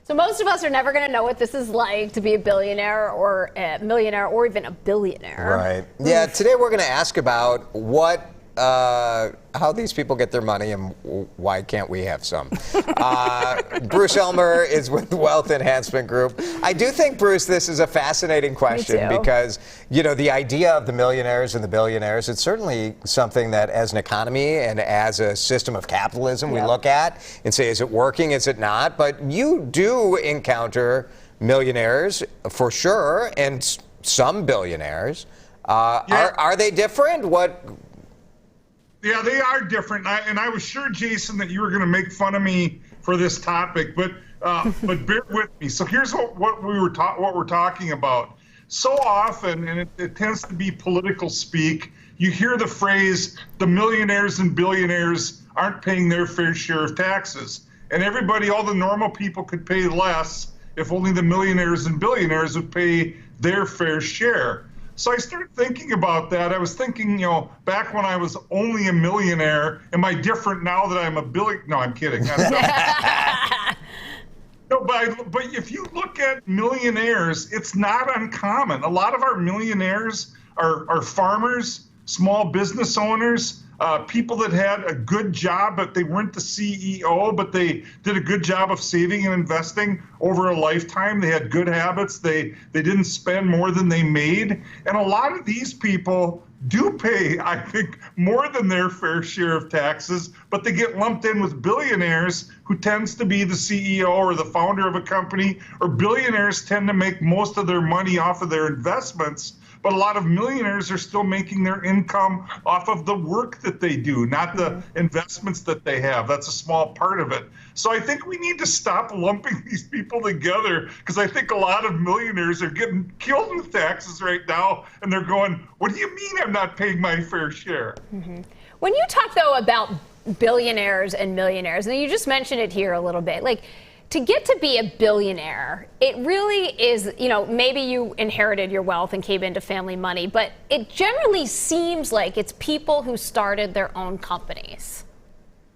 So most of us are never going to know what this is like to be a billionaire or a millionaire or even a billionaire. Right. Yeah, today we're going to ask about how these people get their money and why can't we have some. Bruce Helmer is with Wealth Enhancement Group. I do think, Bruce, this is a fascinating question because, the idea of the millionaires and the billionaires, it's certainly something that as an economy and as a system of capitalism we look at and say, is it working, is it not? But you do encounter millionaires for sure and some billionaires. Are they different? Yeah, they are different, and I was sure, Jason, that you were going to make fun of me for this topic, but bear with me. So here's what we're talking about. So often, and it tends to be political speak, you hear the phrase, the millionaires and billionaires aren't paying their fair share of taxes. And everybody, all the normal people could pay less if only the millionaires and billionaires would pay their fair share. So I started thinking about that. I was thinking, back when I was only a millionaire, am I different now that I'm a billionaire? No, I'm kidding. No, but if you look at millionaires, it's not uncommon. A lot of our millionaires are farmers, small business owners, people that had a good job, but they weren't the CEO, but they did a good job of saving and investing over a lifetime. They had good habits. They didn't spend more than they made. And a lot of these people do pay, I think, more than their fair share of taxes, but they get lumped in with billionaires, who tends to be the CEO or the founder of a company, or billionaires tend to make most of their money off of their investments. But a lot of millionaires are still making their income off of the work that they do, not the investments that they have. That's a small part of it. So I think we need to stop lumping these people together, because I think a lot of millionaires are getting killed with taxes right now, and they're going, what do you mean I'm not paying my fair share? Mm-hmm. When you talk, though, about billionaires and millionaires, and you just mentioned it here a little bit, to get to be a billionaire, it really is, maybe you inherited your wealth and came into family money, but it generally seems like it's people who started their own companies.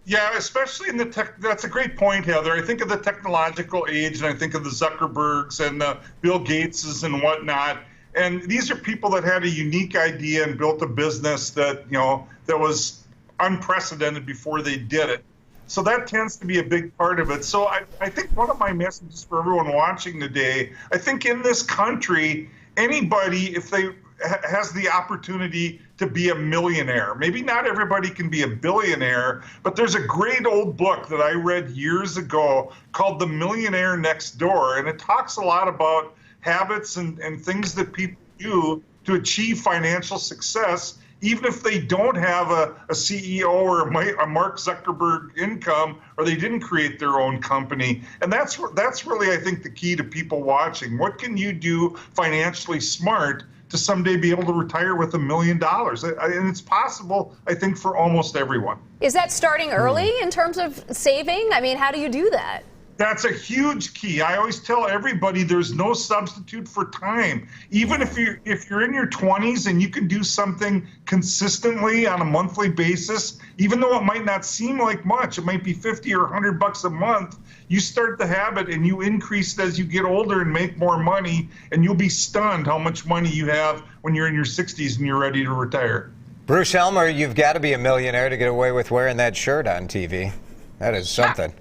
Yeah, especially in the tech. That's a great point, Heather. I think of the technological age, and I think of the Zuckerbergs and the Bill Gateses and whatnot. And these are people that had a unique idea and built a business that, that was unprecedented before they did it. So that tends to be a big part of it. So I think one of my messages for everyone watching today, I think in this country, anybody, if they has the opportunity to be a millionaire, maybe not everybody can be a billionaire, but there's a great old book that I read years ago called The Millionaire Next Door. And it talks a lot about habits and things that people do to achieve financial success, even if they don't have a CEO or a Mark Zuckerberg income, or they didn't create their own company. And that's really, I think, the key to people watching. What can you do financially smart to someday be able to retire with $1 million? And it's possible, I think, for almost everyone. Is that starting early in terms of saving? I mean, how do you do that? That's a huge key. I always tell everybody there's no substitute for time. Even if you're in your 20s and you can do something consistently on a monthly basis, even though it might not seem like much, it might be 50 or $100 a month, you start the habit and you increase it as you get older and make more money, and you'll be stunned how much money you have when you're in your 60s and you're ready to retire. Bruce Helmer, you've got to be a millionaire to get away with wearing that shirt on TV. That is something.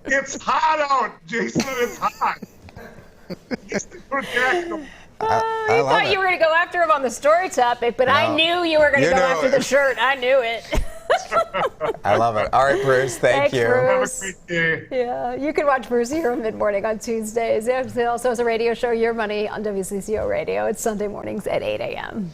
It's hot out, Jason. It's hot. I thought you were going to go after him on the story topic, but no. I knew you were going to go after the shirt. I knew it. I love it. All right, Bruce. Thank you. Bruce. Have a great day. Yeah, you can watch Bruce here on Mid-Morning on Tuesdays. He also has a radio show, Your Money, on WCCO Radio. It's Sunday mornings at 8 a.m.